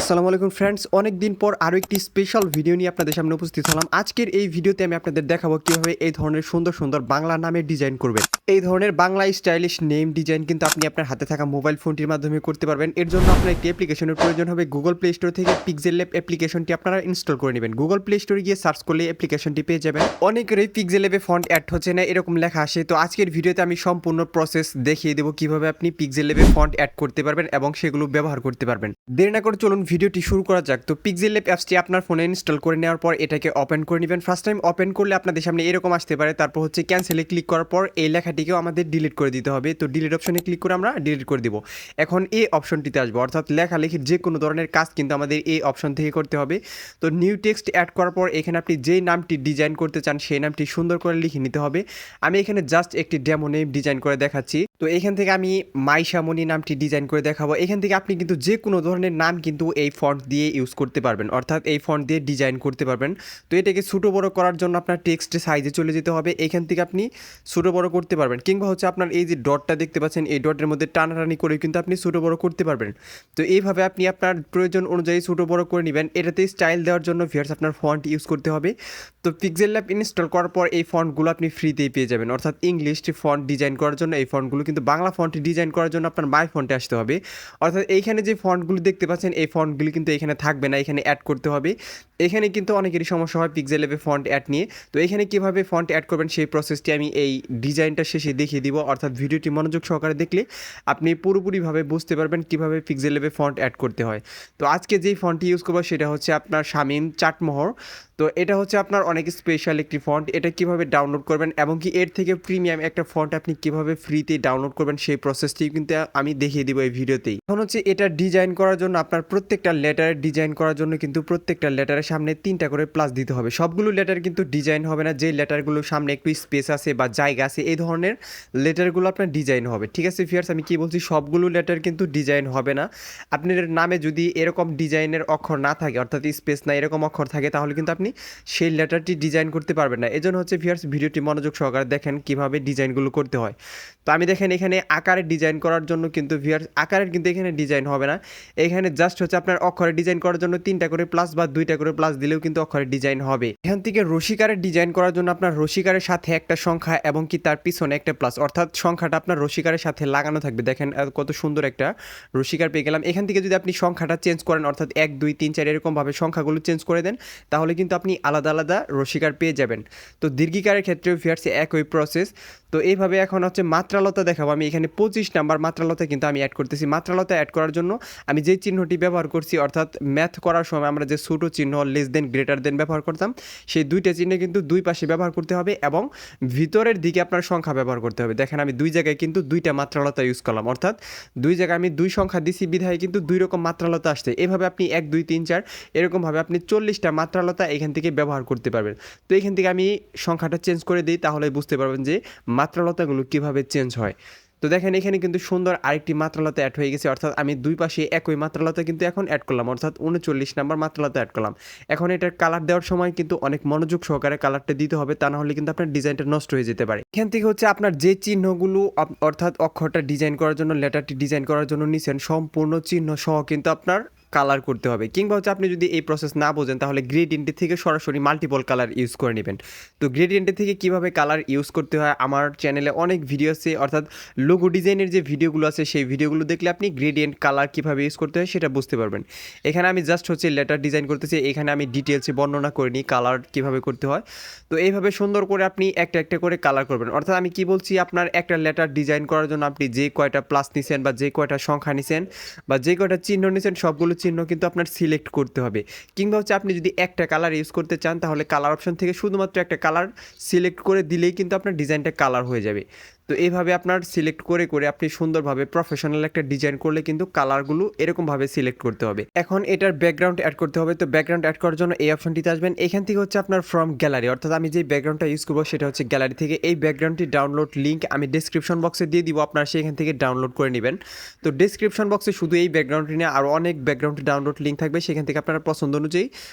আসসালামু আলাইকুম ফ্রেন্ডস, অনেক দিন পর আরও একটি স্পেশাল ভিডিও নিয়ে আপনাদের সামনে উপস্থিত হলাম। আজকের এই ভিডিওতে আমি আপনাদের দেখাবো কীভাবে এই ধরনের সুন্দর সুন্দর বাংলা নামের ডিজাইন করবেন। এই ধরনের বাংলা স্টাইলিশ নেম ডিজাইন কিন্তু আপনি আপনার হাতে থাকা মোবাইল ফোনটির মাধ্যমে করতে পারবেন। এর জন্য আপনার একটি অ্যাপ্লিকেশনের প্রয়োজন হবে। গুগল প্লে স্টোর থেকে পিক্সেল ল্যাব অ্যাপ্লিকেশনটি আপনারা ইনস্টল করে নেবেন। গুগল প্লে স্টোরে গিয়ে সার্চ করলে অ্যাপ্লিকেশনটি পেয়ে যাবেন। অনেকেরই পিক্সেল ল্যাবে ফন্ট অ্যাড হচ্ছে না, এরকম লেখা আসে। তো আজকের ভিডিওতে আমি সম্পূর্ণ প্রসেস দেখিয়ে দেবো কীভাবে আপনি পিক্সেল ল্যাবে ফন্ট অ্যাড করতে পারবেন এবং সেগুলো ব্যবহার করতে পারবেন। দেরি না করে চলুন ভিডিওটি শুরু করা যাক। তো পিক্সেল ল্যাব অ্যাপসটি আপনার ফোনে ইনস্টল করে নেওয়ার পর এটাকে ওপেন করে নেবেন। ফার্স্ট টাইম ওপেন করলে আপনাদের সামনে এরকম আসতে পারে। তারপর হচ্ছে ক্যান্সেলে ক্লিক করার পর এই লেখাটিকেও আমাদের ডিলিট করে দিতে হবে। তো ডিলিট অপশনে ক্লিক করে আমরা ডিলিট করে দিব। এখন এই অপশনটিতে আসবো, অর্থাৎ লেখালেখির যে কোনো ধরনের কাজ কিন্তু আমাদের এই অপশন থেকে করতে হবে। তো নিউ টেক্সট অ্যাড করার পর এখানে আপনি যেই নামটি ডিজাইন করতে চান সেই নামটি সুন্দর করে লিখে নিতে হবে। আমি এখানে জাস্ট একটি ডেমো নেম ডিজাইন করে দেখাচ্ছি। তো এখান থেকে আমি মাইশামণি নামটি ডিজাইন করে দেখাবো। এখান থেকে আপনি কিন্তু যে কোনো ধরনের নাম কিন্তু এই ফন্ট দিয়ে ইউজ করতে পারবেন, অর্থাৎ এই ফন্ট দিয়ে ডিজাইন করতে পারবেন। তো এটাকে ছোটো বড়ো করার জন্য আপনার টেক্সট সাইজে চলে যেতে হবে। এখান থেকে আপনি ছোটো বড়ো করতে পারবেন, কিংবা হচ্ছে আপনার এই যে ডটটা দেখতে পাচ্ছেন এই ডটের মধ্যে টানাটানি করে কিন্তু আপনি ছোটো বড়ো করতে পারবেন। তো এইভাবে আপনি আপনার প্রয়োজন অনুযায়ী ছোটো বড়ো করে নেবেন। এটাতে স্টাইল দেওয়ার জন্য ভিউয়ার্স আপনার ফন্ট ইউজ করতে হবে। তো পিক্সেল ল্যাব ইনস্টল করার পর এই ফন্টগুলো আপনি ফ্রিতেই পেয়ে যাবেন, অর্থাৎ ইংলিশ ফন্ট ডিজাইন করার জন্য এই ফন্টগুলো, কিন্তু বাংলা ফন্ট ডিজাইন করার জন্য আপনার মাই ফন্টে আসতে হবে। অর্থাৎ এইখানে যে ফন্টগুলো দেখতে পাচ্ছেন এই ফন্টগুলি কিন্তু এখানে থাকবে না, এখানে অ্যাড করতে হবে। এখানে কিন্তু অনেকেরই সমস্যা হয় পিক্সেল ল্যাবে ফন্ট অ্যাড নিয়ে। তো এখানে কীভাবে ফন্ট অ্যাড করবেন সেই প্রসেসটি আমি এই ডিজাইনটা শেষে দেখিয়ে দিব, অর্থাৎ ভিডিওটি মনোযোগ সহকারে দেখলে আপনি পুরোপুরিভাবে বুঝতে পারবেন কীভাবে পিক্সেল ল্যাবে ফন্ট অ্যাড করতে হয়। তো আজকে যেই ফন্টটি ইউজ করবো সেটা হচ্ছে আপনার শামীম চাটমোহর। তো এটা হচ্ছে আপনার অনেক স্পেশাল একটি ফন্ট। এটা কিভাবে ডাউনলোড করবেন এবং কি এর থেকে প্রিমিয়াম একটা ফন্ট আপনি কিভাবে ফ্রিতে ডাউনলোড করবেন সেই প্রসেসটি কিন্তু আমি দেখিয়ে দিব এই ভিডিওতেই। এখন হচ্ছে এটা ডিজাইন করার জন্য আপনার প্রত্যেকটা লেটারের ডিজাইন করার জন্য কিন্তু প্রত্যেকটা লেটারের সামনে 3টা করে প্লাস দিতে হবে। সবগুলো লেটার কিন্তু ডিজাইন হবে না, যে লেটারগুলোর সামনে একটু স্পেস আছে বা জায়গা আছে এই ধরনের লেটারগুলো আপনার ডিজাইন হবে। ঠিক আছে ভিউয়ার্স, আমি কি বলছি, সবগুলো লেটার কিন্তু ডিজাইন হবে না। আপনার নামে যদি এরকম ডিজাইনের অক্ষর না থাকে, অর্থাৎ স্পেস না এরকম অক্ষর থাকে, তাহলে কিন্তু আপনি সেই লেটারটি ডিজাইন করতে পারবেন না। এজন্য হচ্ছে ভিউয়ার্স ভিডিওটি মনোযোগ সহকারে দেখেন কীভাবে ডিজাইনগুলো করতে হয়। তো আমি দেখেন এখানে আকারের ডিজাইন করার জন্য কিন্তু ভিউয়ার্স আকারের কিন্তু এখানে ডিজাইন হবে না। এখানে জাস্ট হচ্ছে আপনার অক্ষরের ডিজাইন করার জন্য 3টা করে প্লাস বা 2টা করে প্লাস দিলেও কিন্তু অক্ষরের ডিজাইন হবে। এখান থেকে রসিকারের ডিজাইন করার জন্য আপনার রসিকারের সাথে একটা সংখ্যা এবং কি তার পিছনে একটা প্লাস, অর্থাৎ সংখ্যাটা আপনার রসিকারের সাথে লাগানো থাকবে। দেখেন কত সুন্দর একটা রসিকার পেয়ে গেলাম। এখান থেকে যদি আপনি সংখ্যাটা চেঞ্জ করেন, অর্থাৎ 1 2 3 4 এরকমভাবে সংখ্যাগুলো চেঞ্জ করে দেন, তাহলে কিন্তু আপনি আলাদা আলাদা রসিকার পেয়ে যাবেন। তো দীর্ঘিকারের ক্ষেত্রেও ভিউয়ার্স একই প্রসেস। তো এইভাবে এখন হচ্ছে মাত্রালতা দেখাবো। আমি এখানে 25 নাম্বার মাত্রালতা কিন্তু আমি অ্যাড করতেছি। মাত্রালতা অ্যাড করার জন্য আমি যেই চিহ্নটি ব্যবহার করছি, অর্থাৎ ম্যাথ করার সময় আমরা যে ছোটো চিহ্ন লেস দেন গ্রেটার দেন ব্যবহার করতাম, সেই 2টা চিহ্ন কিন্তু দুই পাশে ব্যবহার করতে হবে এবং ভিতরের দিকে আপনার সংখ্যা ব্যবহার করতে হবে। দেখেন আমি 2 জায়গায় কিন্তু 2টা মাত্রালতা ইউজ করলাম, অর্থাৎ 2 জায়গায় আমি 2 সংখ্যা দিছি বিধায় কিন্তু 2 রকম মাত্রালতা আসছে। এভাবে আপনি 1 2 3 4 এরকমভাবে আপনি 40টা মাত্রালতা এখান থেকে ব্যবহার করতে পারবেন। তো এখান থেকে আমি সংখ্যাটা চেঞ্জ করে দিই, তাহলে বুঝতে পারবেন যে মাত্রালতাগুলো কীভাবে চেঞ্জ হয়। তো দেখেন এখানে কিন্তু সুন্দর আরেকটি মাত্রালতা অ্যাড হয়ে গেছে, অর্থাৎ আমি দুই পাশে একই মাত্রালতা কিন্তু এখন অ্যাড করলাম, অর্থাৎ 39 নাম্বার মাত্রালতা অ্যাড করলাম। এখন এটার কালার দেওয়ার সময় কিন্তু অনেক মনোযোগ সহকারে কালারটা দিতে হবে, তা না হলে কিন্তু আপনার ডিজাইনটা নষ্ট হয়ে যেতে পারে। এখান থেকে হচ্ছে আপনার যে চিহ্নগুলো অর্থাৎ অক্ষরটা ডিজাইন করার জন্য, লেটারটি ডিজাইন করার জন্য নিছেন, সম্পূর্ণ চিহ্ন সহ কিন্তু আপনার কালার করতে হবে। কিংবা হচ্ছে আপনি যদি এই প্রসেস না বোঝেন, তাহলে গ্রেডিয়েন্টের থেকে সরাসরি মাল্টিপল কালার ইউজ করে নেবেন। তো গ্রেডিয়েন্টের থেকে কিভাবে কালার ইউজ করতে হয় আমার চ্যানেলে অনেক ভিডিও আছে, অর্থাৎ লোগো ডিজাইনের যে ভিডিওগুলো আছে সেই ভিডিওগুলো দেখলে আপনি গ্রেডিয়েন্ট কালার কীভাবে ইউজ করতে হয় সেটা বুঝতে পারবেন। এখানে আমি জাস্ট হচ্ছে লেটার ডিজাইন করতেছি, এখানে আমি ডিটেলসে বর্ণনা করে নিই কালার কীভাবে করতে হয়। তো এইভাবে সুন্দর করে আপনি একটা একটা করে কালার করবেন। অর্থাৎ আমি কি বলছি, আপনার একটা লেটার ডিজাইন করার জন্য আপনি যে কয়টা প্লাস নিছেন বা যে কয়টা সংখ্যা নিছেন বা যে কয়টা চিহ্ন নিছেন, সবগুলো চিহ্ন কিন্তু আপনার সিলেক্ট করতে হবে। কিংবা হচ্ছে আপনি যদি একটা কালার ইউজ করতে চান, তাহলে কালার অপশন থেকে শুধুমাত্র একটা কালার সিলেক্ট করে দিলেই কিন্তু আপনার ডিজাইনটা কালার হয়ে যাবে। তো এইভাবে আপনার সিলেক্ট করে করে আপনি সুন্দরভাবে প্রফেশনাল একটা ডিজাইন করলে কিন্তু কালারগুলো এরকমভাবে সিলেক্ট করতে হবে। এখন এটার ব্যাকগ্রাউন্ড অ্যাড করতে হবে। তো ব্যাকগ্রাউন্ড অ্যাড করার জন্য এই অপশনটিতে আসবেন। এখান থেকে হচ্ছে আপনার ফ্রম গ্যালারি, অর্থাৎ আমি যে ব্যাকগ্রাউন্ডটা ইউজ করবো সেটা হচ্ছে গ্যালারি থেকে। এই ব্যাকগ্রাউন্ডটি ডাউনলোড লিঙ্ক আমি ডেসক্রিপশন বক্সে দিয়ে দিব, আপনারা সেখান থেকে ডাউনলোড করে নেবেন। তো ডেসক্রিপশন বক্সে শুধু এই ব্যাকগ্রাউন্ডটি নিয়ে আরও অনেক ব্যাকগ্রাউন্ড ডাউনলোড লিঙ্ক থাকবে, সেখান থেকে আপনারা পছন্দ অনুযায়ী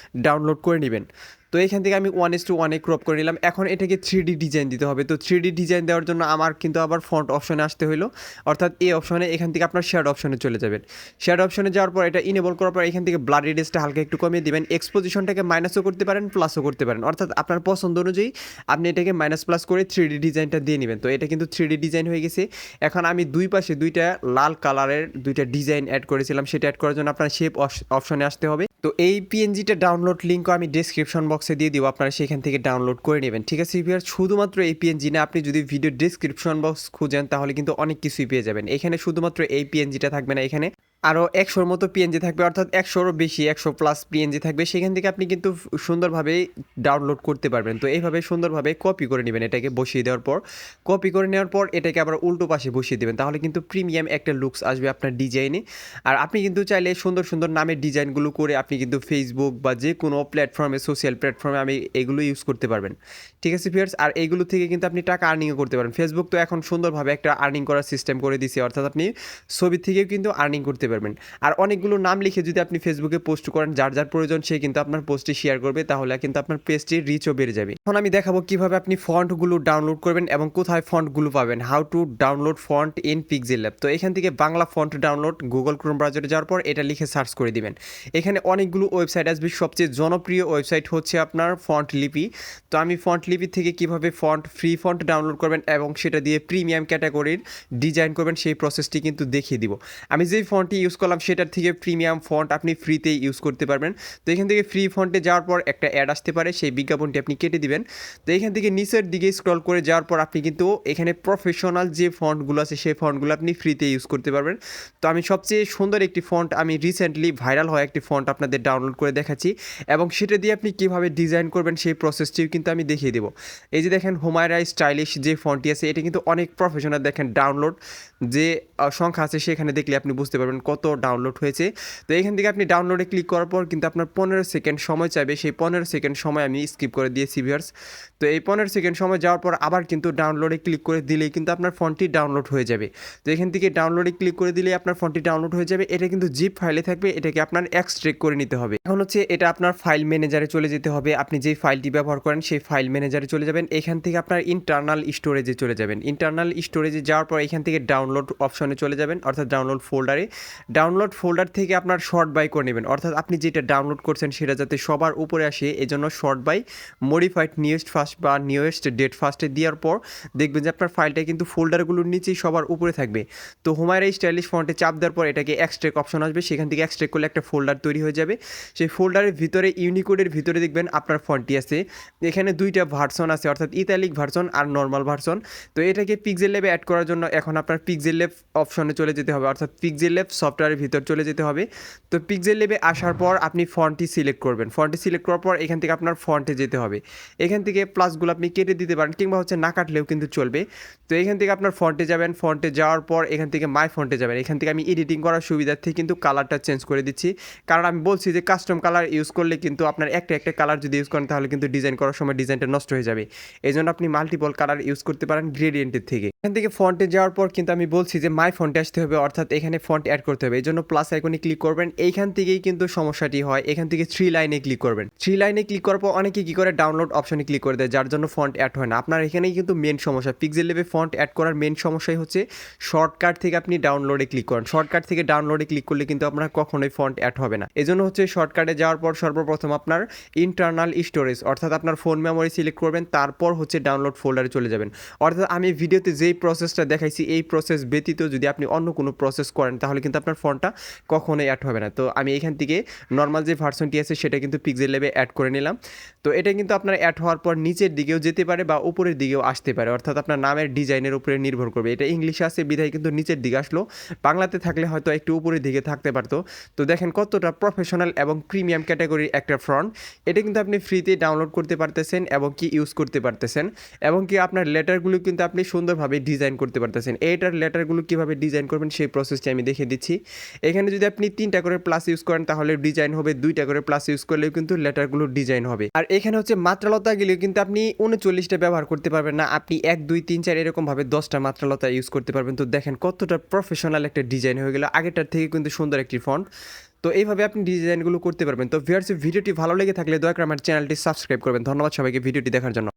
ডাউনলোড করে নেবেন। তো এখান থেকে আমি 1:1 ক্রপ করে নিলাম। এখন এটাকে 3D ডিজাইন দিতে হবে। তো 3D ডিজাইন দেওয়ার জন্য আমার কিন্তু আবার ফন্ট অপশনে আসতে হইলো, অর্থাৎ এই অপশনে এখান থেকে আপনার শেয়ার অপশনে চলে যাবেন। শেয়ার অপশনে যাওয়ার পর এটা ইনেবল করার পর এখান থেকে ব্লাড রেডিয়াসটা হালকা একটু কমিয়ে দিবেন। এক্সপোজিশনটাকে মাইনাসও করতে পারেন, প্লাসও করতে পারেন, অর্থাৎ আপনার পছন্দ অনুযায়ী আপনি এটাকে মাইনাস প্লাস করে 3D ডিজাইনটা দিয়ে নেবেন। তো এটা কিন্তু 3D ডিজাইন হয়ে গেছে। এখন আমি দুই পাশে দুইটা লাল কালারের দুইটা ডিজাইন অ্যাড করেছিলাম, সেটা অ্যাড করার জন্য আপনার শেপ অপশনে আসতে হবে। তো এই পিএনজিটা ডাউনলোড লিঙ্কও আমি ডেসক্রিপশন বক্সে দিয়ে দিব, আপনারা সেখান থেকে ডাউনলোড করে নেবেন। ঠিক আছে ভিউয়ার, শুধুমাত্র এই পিএনজি না, আপনি যদি ভিডিও ডেসক্রিপশন বক্স খুঁজেন তাহলে কিন্তু অনেক কিছুই পেয়ে যাবেন। এখানে শুধুমাত্র এই পিএনজিটা থাকবে না, এখানে আরও 100-র মতো পিএনজি থাকবে, অর্থাৎ 100-রও বেশি, 100+ পিএনজি থাকবে। সেখান থেকে আপনি কিন্তু সুন্দরভাবে ডাউনলোড করতে পারবেন। তো এইভাবে সুন্দরভাবে কপি করে নেবেন, এটাকে বসিয়ে দেওয়ার পর, কপি করে নেওয়ার পর এটাকে আবার উল্টো পাশে বসিয়ে দেবেন, তাহলে কিন্তু প্রিমিয়াম একটা লুকস আসবে আপনার ডিজাইনে। আর আপনি কিন্তু চাইলে সুন্দর সুন্দর নামের ডিজাইনগুলো করে আপনি কিন্তু ফেসবুক বা যে কোনো প্ল্যাটফর্মে, সোশ্যাল প্ল্যাটফর্মে আমি এগুলো ইউজ করতে পারবেন। ঠিক আছে ভিউয়ার্স, আর এইগুলো থেকে কিন্তু আপনি টাকা আর্নিংও করতে পারেন। ফেসবুক তো এখন সুন্দরভাবে একটা আর্নিং করার সিস্টেম করে দিছে, অর্থাৎ আপনি ছবি থেকেও কিন্তু আর্নিং করতে পারবেন। আর অনেকগুলো নাম লিখে যদি আপনি ফেসবুকে পোস্ট করেন, যার যার প্রয়োজন সে কিন্তু আপনার পোস্টটি শেয়ার করবে, তাহলে কিন্তু আপনার পেজটির রিচও বেড়ে যাবে। এখন আমি দেখাবো কিভাবে আপনি ফন্টগুলো ডাউনলোড করবেন এবং কোথায় ফন্টগুলো পাবেন। How to download font in pixel lab. তো এখান থেকে Bangla font download, Google Chrome ব্রাউজারে যাওয়ার পর এটা লিখে সার্চ করে দিবেন। এখানে অনেকগুলো ওয়েবসাইট আসবে, সবচেয়ে জনপ্রিয় ওয়েবসাইট হচ্ছে আপনার ফন্ট লিপি। তো আমি ফন্ট লিপি থেকে কিভাবে ফ্রি ফন্ট ডাউনলোড করবেন এবং সেটা দিয়ে প্রিমিয়াম ক্যাটাগরির ডিজাইন করবেন সেই প্রসেসটি কিন্তু দেখিয়ে দিব। আমি যেই ফন্টটি ইউজ করলাম সেটার থেকে প্রিমিয়াম ফন্ট আপনি ফ্রিতেই ইউজ করতে পারবেন। তো এখান থেকে ফ্রি ফন্টে যাওয়ার পর একটা অ্যাড আসতে পারে, সেই বিজ্ঞাপনটি আপনি কেটে দিবেন। তো এখান থেকে নিচের দিকে স্ক্রল করে যাওয়ার পর আপনি কিন্তু এখানে প্রফেশনাল যে ফন্টগুলো আছে সেই ফন্টগুলো আপনি ফ্রিতে ইউজ করতে পারবেন। তো আমি সবচেয়ে সুন্দর একটি ফন্ট, আমি রিসেন্টলি ভাইরাল হওয়া একটি ফন্ট আপনাদের ডাউনলোড করে দেখাচ্ছি এবং সেটা দিয়ে আপনি কীভাবে ডিজাইন করবেন সেই প্রসেসটিও কিন্তু আমি দেখিয়ে দেবো। এই যে দেখেন হুমায়রা স্টাইলিশ যে ফন্টটি আছে, এটা কিন্তু অনেক প্রফেশনাল। দেখেন ডাউনলোড যে সংখ্যা আছে সেখানে দেখলে আপনি বুঝতে পারবেন কত ডাউনলোড হয়েছে। তো এখান থেকে আপনি ডাউনলোডে ক্লিক করার পর কিন্তু আপনার 15 সেকেন্ড সময় চাইবে, সেই 15 সেকেন্ড সময় আমি স্কিপ করে দিয়েছি ভিউয়ার্স। তো এই 15 সেকেন্ড সময় যাওয়ার পর আবার কিন্তু ডাউনলোডে ক্লিক করে দিলেই কিন্তু আপনার ফন্টটি ডাউনলোড হয়ে যাবে। তো এখান থেকে ডাউনলোডে ক্লিক করে দিলেই আপনার ফন্টটি ডাউনলোড হয়ে যাবে। এটা কিন্তু জিপ ফাইলে থাকবে, এটাকে আপনার এক্সট্রাক্ট করে নিতে হবে। এখন হচ্ছে এটা আপনার ফাইল ম্যানেজারে চলে যেতে হবে। আপনি যেই ফাইলটি ব্যবহার করেন সেই ফাইল ম্যানেজারে চলে যাবেন। এখান থেকে আপনার ইন্টারনাল স্টোরেজে চলে যাবেন। ইন্টারনাল স্টোরেজে যাওয়ার পর এখান থেকে ডাউনলোড অপশনে চলে যাবেন, অর্থাৎ ডাউনলোড ফোল্ডারে। ডাউনলোড ফোল্ডার থেকে আপনার শর্ট বাই করে নেবেন, অর্থাৎ আপনি যেটা ডাউনলোড করছেন সেটা যাতে সবার উপরে আসে, এজন্য sort by modified newest first বা নিউয়েস্ট ডেট ফার্স্টে দেওয়ার পর দেখবেন যে আপনার ফাইলটা কিন্তু ফোল্ডারগুলোর নিচেই সবার উপরে থাকবে। তো হুমায়রা স্টাইলিশ ফন্টে চাপ দেওয়ার পর এটাকে এক্সট্রাক্ট অপশন আসবে, সেখান থেকে এক্সট্রাক্ট করলে একটা ফোল্ডার তৈরি হয়ে যাবে। সেই ফোল্ডারের ভিতরে ইউনিকোডের ভিতরে দেখবেন আপনার ফন্টটি আছে। এখানে দুইটা ভার্সন আছে, অর্থাৎ ইতালিক ভার্সন আর নর্মাল ভার্সন। তো এটাকে পিক্সেল ল্যাবে অ্যাড করার জন্য এখন আপনার পিক্সেল ল্যাব অপশনে চলে যেতে হবে, অর্থাৎ পিক্সেল ল্যাব সফটওয়্যারের ভিতর চলে যেতে হবে। তো পিক্সেল ল্যাবে আসার পর আপনি ফন্টটি সিলেক্ট করবেন। ফন্টটি সিলেক্ট করার পর এখান থেকে আপনার ফন্টে যেতে হবে। এখান থেকে প্লাসগুলো আপনি কেটে দিতে পারেন, কিংবা হচ্ছে না কাটলেও কিন্তু চলবে। তো এখান থেকে আপনার ফন্টে যাবেন, ফন্টে যাওয়ার পর এখান থেকে মাই ফন্টে যাবেন। এখান থেকে আমি এডিটিং করার সুবিধার্থে কিন্তু কালারটা চেঞ্জ করে দিচ্ছি, কারণ আমি বলছি যে কাস্টম কালার ইউজ করলে কিন্তু আপনার একটা একটা কালার যদি ইউজ করেন তাহলে কিন্তু ডিজাইন করার সময় ডিজাইনটা নষ্ট হয়ে যাবে। এই জন্য আপনি মাল্টিপল কালার ইউজ করতে পারেন গ্রেডিয়েন্টের থেকে। এখান থেকে ফন্টে যাওয়ার পর কিন্তু আমি বলছি যে মাই ফন্টে আসতে হবে, অর্থাৎ এখানে ফন্ট অ্যাড করতে হবে। এই জন্য প্লাস আইকনে ক্লিক করবেন। এইখান থেকেই কিন্তু সমস্যাটি হয়, এখান থেকে 3 লাইনে ক্লিক করবেন। 3 লাইনে ক্লিক করার পর অনেকে কী করে ডাউনলোড অপশনে ক্লিক করে দেয়, যার জন্য ফন্ট অ্যাড হয় না। আপনার এখানেই কিন্তু মেন সমস্যা, পিক্সেল ল্যাবে ফন্ট অ্যাড করার মেন সমস্যাই হচ্ছে শর্টকাট থেকে আপনি ডাউনলোডে ক্লিক করেন। শর্টকাট থেকে ডাউনলোডে ক্লিক করলে কিন্তু আপনার কখনোই ফন্ট অ্যাড হবে না। এজন্য হচ্ছে শর্টকাটে যাওয়ার পর সর্বপ্রথম আপনার ইন্টারনাল স্টোরেজ, অর্থাৎ আপনার ফোন মেমোরি সিলেক্ট করবেন, তারপর হচ্ছে ডাউনলোড ফোল্ডারে চলে যাবেন। অর্থাৎ আমি ভিডিওতে যেই প্রসেসটা দেখাইছি এই প্রসেস ব্যতীত যদি আপনি অন্য কোনো প্রসেস করেন তাহলে কিন্তু আপনার ফন্টটা কখনোই অ্যাড হবে না। তো আমি এখান থেকে নর্মাল যে ভার্সনটি আছে সেটা কিন্তু পিক্সেল ল্যাবে অ্যাড করে নিলাম। তো এটা কিন্তু আপনার অ্যাড হওয়ার পর নিচের দিকেও যেতে পারে বা উপরের দিকেও আসতে পারে, অর্থাৎ আপনার নামের ডিজাইনের উপরে নির্ভর করবে। এটা ইংলিশে আছে বিধায় কিন্তু নিচের দিকে আসলো, বাংলাতে থাকলে হয়তো একটু উপরের দিকে থাকতে পারতো। তো দেখেন কতটা প্রফেশনাল এবং প্রিমিয়াম ক্যাটাগরির একটা ফন্ট। এটা কিন্তু আপনি ফ্রিতে ডাউনলোড করতে পারতেছেন এবং কি ইউজ করতে পারতেছেন, এবং কি আপনার লেটারগুলো কিন্তু আপনি সুন্দরভাবে ডিজাইন করতে পারতেছেন। এইটার লেটারগুলো কীভাবে ডিজাইন করবেন সেই প্রসেসটি আমি দেখিয়ে দিচ্ছি। এখানে যদি আপনি 3টা করে প্লাস ইউজ করেন তাহলে ডিজাইন হবে, 2টা করে প্লাস ইউজ করলেও কিন্তু লেটারগুলো ডিজাইন হবে। আর এখানে হচ্ছে মাত্রালতা গেলেও কিন্তু আপনি 39টা ব্যবহার করতে পারবেন না, আপনি 1 2 3 4 এরকমভাবে 10টা মাত্রালতা ইউজ করতে পারবেন। তো দেখেন কতটা প্রফেশনাল একটা ডিজাইন হয়ে গেল, আগেরটার থেকে কিন্তু সুন্দর একটি ফন্ট। তো এইভাবে আপনি ডিজাইনগুলো করতে পারবেন। তো ভিউয়ার্স, ভিডিওটি ভালো লেগে থাকলে দয়া করে আমার চ্যানেলটি সাবস্ক্রাইব করবেন। ধন্যবাদ সবাইকে ভিডিওটি দেখার জন্য।